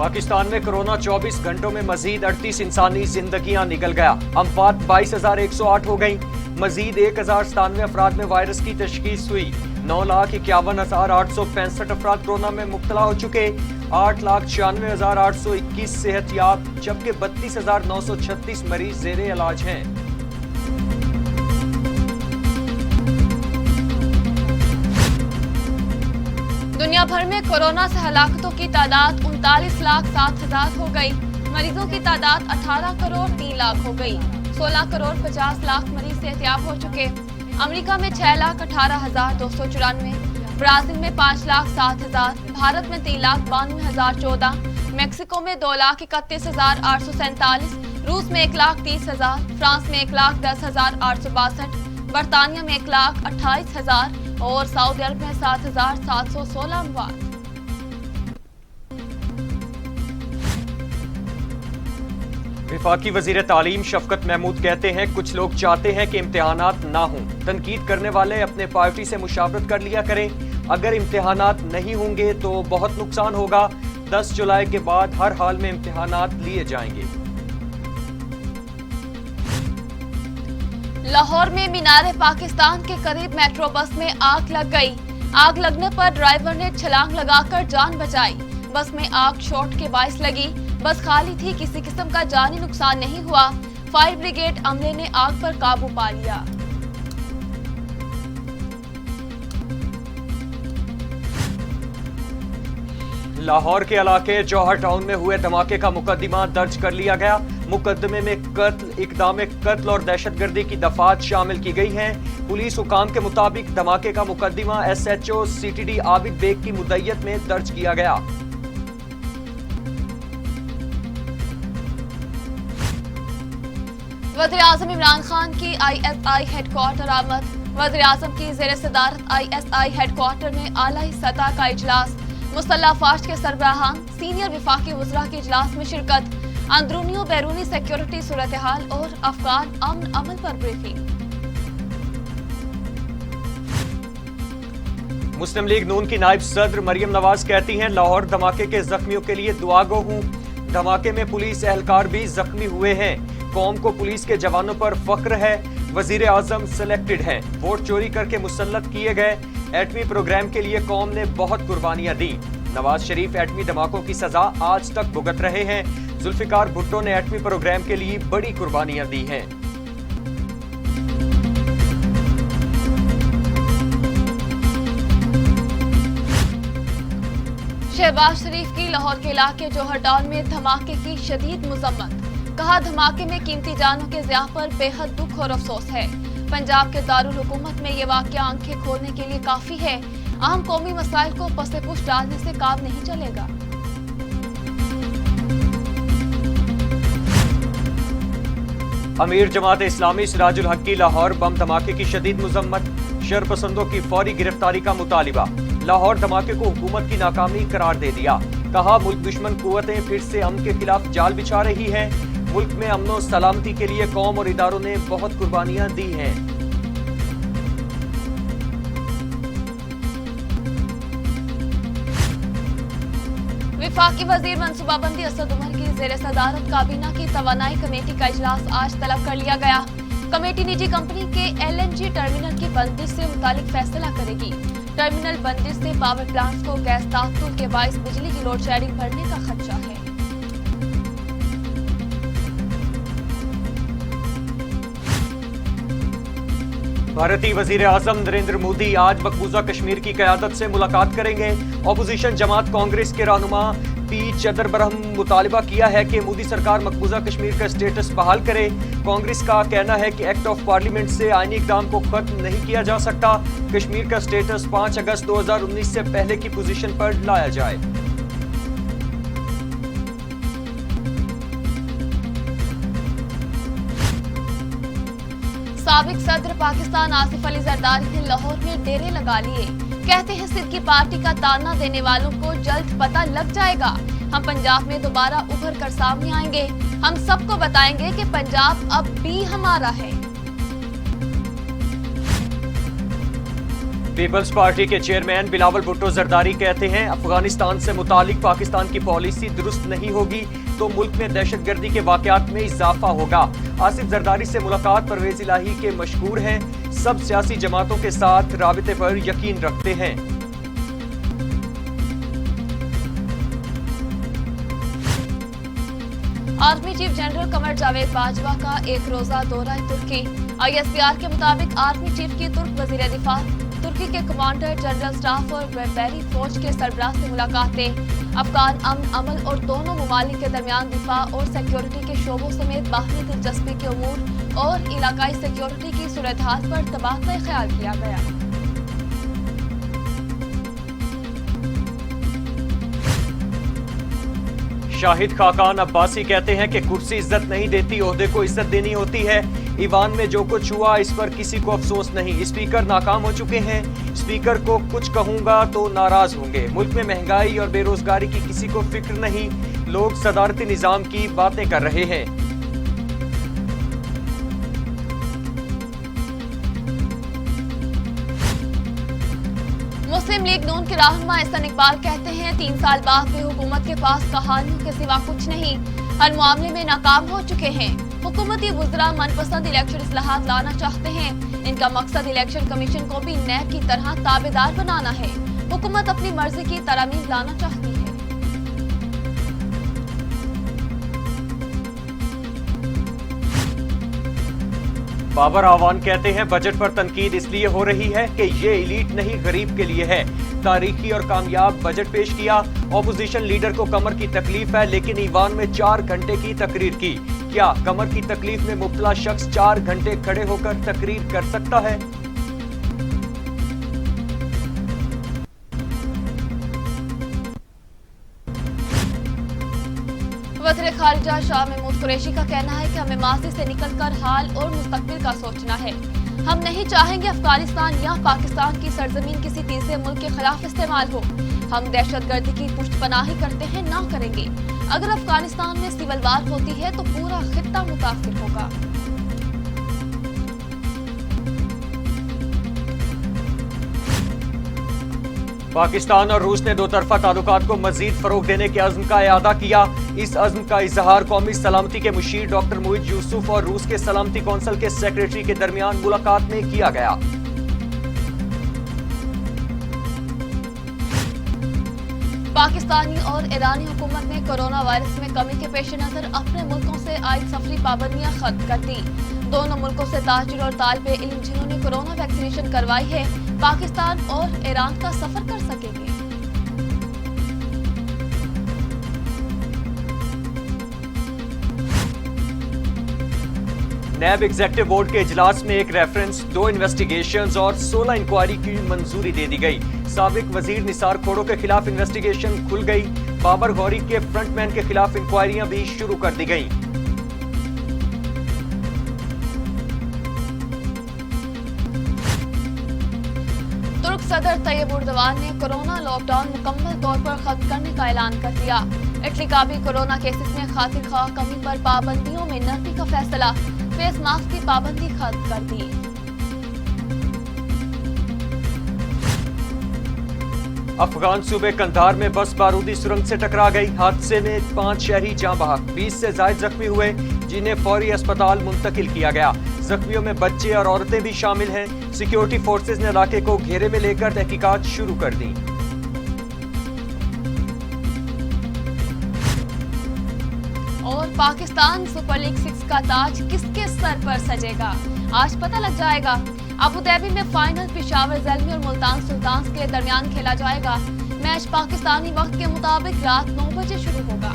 पाकिस्तान में कोरोना 24 घंटों में मजीद 38 इंसानी जिंदगियां निकल गया। अमवात 22,108 हो गई। मजीद 1,097 अफराद में वायरस की तशखीस हुई। 9,51,865 अफराद कोरोना में मुब्तला हो चुके। 8,96,821 सेहतयाब, जबकि 32,936 मरीज जेरे इलाज हैं। दुनिया भर में कोरोना से हलाकतों की तादाद 39,07,000 हो गई। मरीजों की तादाद 18 करोड़ 3 लाख हो गई। 16 करोड़ 50 लाख मरीज सेहतयाब हो चुके। अमेरिका में 6,18,294, ब्राजील में 5,07,000, भारत में 3,92,014, मैक्सिको में 2,31,847, रूस में 1,30,000, फ्रांस में 1,10,862, बरतानिया में 1,28,000 और सऊदी अरब में 7,716 अमवात। वफाकी वजीर तालीम शफकत महमूद कहते हैं कुछ लोग चाहते हैं कि इम्तिहानात ना हों। तनकीद करने वाले अपने पार्टी से मुशावरत कर लिया करें। अगर इम्तिहानात नहीं होंगे तो बहुत नुकसान होगा। 10 जुलाई के बाद हर हाल में इम्तिहानात लिए जाएंगे। लाहौर में मीनार पाकिस्तान के करीब मेट्रो बस में आग लग गई। आग लगने पर ड्राइवर ने छलांग लगाकर जान बचाई। बस में आग शॉर्ट के बाइस लगी। बस खाली थी, किसी किस्म का जानी नुकसान नहीं हुआ। फायर ब्रिगेड अमले ने आग पर काबू पा लिया। लाहौर के इलाके जौहर टाउन में हुए धमाके का मुकदमा दर्ज कर लिया गया। मुकदमे में कत्ल, इक़दाम कत्ल और दहशतगर्दी की दफात शामिल की गई हैं। पुलिस हुकाम के मुताबिक धमाके का मुकदमा SHO CTD आबिद बेग की मुद्दइयत में दर्ज किया गया। वज़ीर-ए-आज़म इमरान खान की ISI हेडक्वार्टर आमद। वज़ीर-ए-आज़म की ज़ेर सदारत ISI हेडक्वार्टर में आला सतह का इजलास। मुसल्लह अफवाज के सरबराहान, सीनियर वफाकी वज़रा के इजलास में शिरकत। अंदरूनी और बैरूनी सिक्योरिटी सूरत हाल और अफगान अमन अमल पर ब्रीफिंग। मुस्लिम लीग नून की नायब सदर मरियम नवाज कहती हैं लाहौर धमाके के जख्मियों के लिए दुआगो हूं। धमाके में पुलिस एहलकार भी जख्मी हुए हैं। कौम को पुलिस के जवानों पर फख्र है। वजीर आजम सिलेक्टेड हैं। वोट चोरी करके मुसल्लत किए गए। एटमी प्रोग्राम के लिए कौम ने बहुत कुर्बानियां दी। नवाज शरीफ एटमी धमाकों की सजा आज तक भुगत रहे हैं। जुल्फिकार भुट्टो ने एटमी प्रोग्राम के लिए बड़ी कुर्बानियां दी हैं। शहबाज शरीफ की लाहौर के इलाके जौहर टाउन में धमाके की शदीद मजम्मत। कहा धमाके में कीमती जानों के ज़िया पर बेहद दुख और अफसोस है। पंजाब के दारुल हुकूमत में ये वाक़या आंखें खोलने के लिए काफी है। अहम कौमी मसाइल को पसे-पुश डालने से काम नहीं चलेगा। अमीर जमात इस्लामी सिराजुल हक की लाहौर बम धमाके की शदीद मजम्मत। शरपसंदों की फौरी गिरफ्तारी का मुतालिबा। लाहौर धमाके को हुकूमत की नाकामी करार दे दिया। कहा मुल्क दुश्मन कुव्वतें फिर से अमन के खिलाफ जाल बिछा रही हैं। मुल्क में अमन और सलामती के लिए कौम और इदारों ने बहुत कुर्बानियां दी हैं। वफाकी वजीर मनसूबाबंदी असद उमर की ज़ेर सदारत काबीना की तवानाई कमेटी का इजलास आज तलब कर लिया गया। कमेटी निजी कंपनी के LNG टर्मिनल की बंदिश से मुतालिक फैसला करेगी। टर्मिनल बंदिश से पावर प्लांट्स को गैस ताख्तुल के बाइस बिजली की लोड शेडिंग बढ़ने का खदशा है। भारतीय वजीर आजम नरेंद्र मोदी आज मकबूजा कश्मीर की क़यादत से मुलाकात करेंगे। अपोजिशन जमात कांग्रेस के रहनुमा P चिदंबरम मुतालिबा किया है कि मोदी सरकार मकबूजा कश्मीर का स्टेटस बहाल करे। कांग्रेस का कहना है कि एक्ट ऑफ पार्लियामेंट से आईनी इक़दाम को खत्म नहीं किया जा सकता। कश्मीर का स्टेटस 5 अगस्त 2019 से पहले की पोजीशन पर लाया जाए। साबिक सदर पाकिस्तान आसिफ अली जरदारी ने लाहौर में डेरे लगा लिए। कहते हैं सिद्ध की पार्टी का ताना देने वालों को जल्द पता लग जाएगा। हम पंजाब में दोबारा उभर कर सामने आएंगे। हम सबको बताएंगे कि पंजाब अब भी हमारा है। پیپلز پارٹی کے چیئرمین بلاول بھٹو زرداری کہتے ہیں افغانستان سے متعلق پاکستان کی پالیسی درست نہیں ہوگی تو ملک میں دہشت گردی کے واقعات میں اضافہ ہوگا۔ آصف زرداری سے ملاقات پرویز الہی کے مشکور ہیں، سب سیاسی جماعتوں کے ساتھ رابطے پر یقین رکھتے ہیں۔ Army chief general Qamar Javed Bajwa کا ایک روزہ دورہ ترکی۔ ISPR کے مطابق آرمی چیف کی ترک وزیر دفاع، ترکی کے کمانڈر جنرل سٹاف اور بحری فوج کے سربراہ سے ملاقاتیں افغان امن عمل اور دونوں ممالک کے درمیان دفاع اور سیکیورٹی کے شعبوں سمیت باہمی دلچسپی کے امور اور علاقائی سیکیورٹی کی صورتحال پر تبادلہ خیال کیا گیا۔ شاہد خاقان عباسی کہتے ہیں کہ کرسی عزت نہیں دیتی، عہدے کو عزت دینی ہوتی ہے۔ ایوان میں جو کچھ ہوا اس پر کسی کو افسوس نہیں، اسپیکر ناکام ہو چکے ہیں، اسپیکر کو کچھ کہوں گا تو ناراض ہوں گے۔ ملک میں مہنگائی اور بے روزگاری کی کسی کو فکر نہیں، لوگ صدارتی نظام کی باتیں کر رہے ہیں۔ مسلم لیگ نون کے رہنما احسن اقبال کہتے ہیں 3 سال بعد بھی حکومت کے پاس کہانیوں کے سوا کچھ نہیں، ہر معاملے میں ناکام ہو چکے ہیں۔ حکومتی وزراء من پسند الیکشن اصلاحات لانا چاہتے ہیں، ان کا مقصد الیکشن کمیشن کو بھی نیب کی طرح تابع دار بنانا ہے۔ حکومت اپنی مرضی کی ترامیم لانا چاہتی ہے۔ بابر آوان کہتے ہیں بجٹ پر تنقید اس لیے ہو رہی ہے کہ یہ ایلیٹ نہیں غریب کے لیے ہے۔ تاریخی اور کامیاب بجٹ پیش کیا، اپوزیشن لیڈر کو کمر کی تکلیف ہے لیکن ایوان میں 4 گھنٹے کی تقریر کی۔ کیا کمر کی تکلیف میں مبتلا شخص 4 گھنٹے کھڑے ہو کر تقریر کر سکتا ہے؟ وزیر خارجہ شاہ محمود قریشی کا کہنا ہے کہ ہمیں ماضی سے نکل کر حال اور مستقبل کا سوچنا ہے۔ ہم نہیں چاہیں گے افغانستان یا پاکستان کی سرزمین کسی تیسرے ملک کے خلاف استعمال ہو۔ ہم دہشت گردی کی پشت پناہی کرتے ہیں، نہ کریں گے۔ اگر افغانستان میں سول وار ہوتی ہے تو پورا خطہ متاثر ہوگا۔ پاکستان اور روس نے 2 طرفہ تعلقات کو مزید فروغ دینے کے عزم کا اعادہ کیا۔ اس عزم کا اظہار قومی سلامتی کے مشیر ڈاکٹر موئد یوسف اور روس کے سلامتی کونسل کے سیکریٹری کے درمیان ملاقات میں کیا گیا۔ پاکستانی اور ایرانی حکومت نے کورونا وائرس میں کمی کے پیش نظر اپنے ملکوں سے عائد سفری پابندیاں ختم کر دی۔ دونوں ملکوں سے تاجر اور طالب علم جنہوں نے کورونا ویکسینیشن کروائی ہے پاکستان اور ایران کا سفر کر سکیں گے۔ نیب ایگزیکٹو بورڈ کے اجلاس میں 1 ریفرنس، 2 انویسٹیگیشنز اور 16 انکوائری کی منظوری دے دی گئی۔ سابق وزیر نثار کھوڑو کے خلاف انویسٹیگیشن کھل گئی۔ بابر غوری کے فرنٹ مین کے خلاف انکوائریاں بھی شروع کر دی گئیں۔ ترک صدر طیب اردوان نے کورونا لاک ڈاؤن مکمل طور پر ختم کرنے کا اعلان کر دیا۔ اٹلی کا بھی کورونا کیسز میں خاطر خواہ کمی پر پابندیوں میں نرمی کا فیصلہ، فیس ماسک کی پابندی ختم کر دی۔ افغان صوبے قندھار میں بس بارودی سرنگ سے ٹکرا گئی۔ حادثے میں 5 شہری جاں بحق، 20 سے زائد زخمی ہوئے جنہیں فوری اسپتال منتقل کیا گیا۔ زخمیوں میں بچے اور عورتیں بھی شامل ہیں۔ سیکیورٹی فورسز نے علاقے کو گھیرے میں لے کر تحقیقات شروع کر دیں۔ اور پاکستان سپر لیگ 6 کا تاج کس کے سر پر سجے گا؟ آج پتہ لگ جائے گا۔ ابوظہبی میں فائنل پشاور زلمی اور ملتان سلطانز کے درمیان کھیلا جائے گا۔ میچ پاکستانی وقت کے مطابق رات 9 بجے شروع ہوگا۔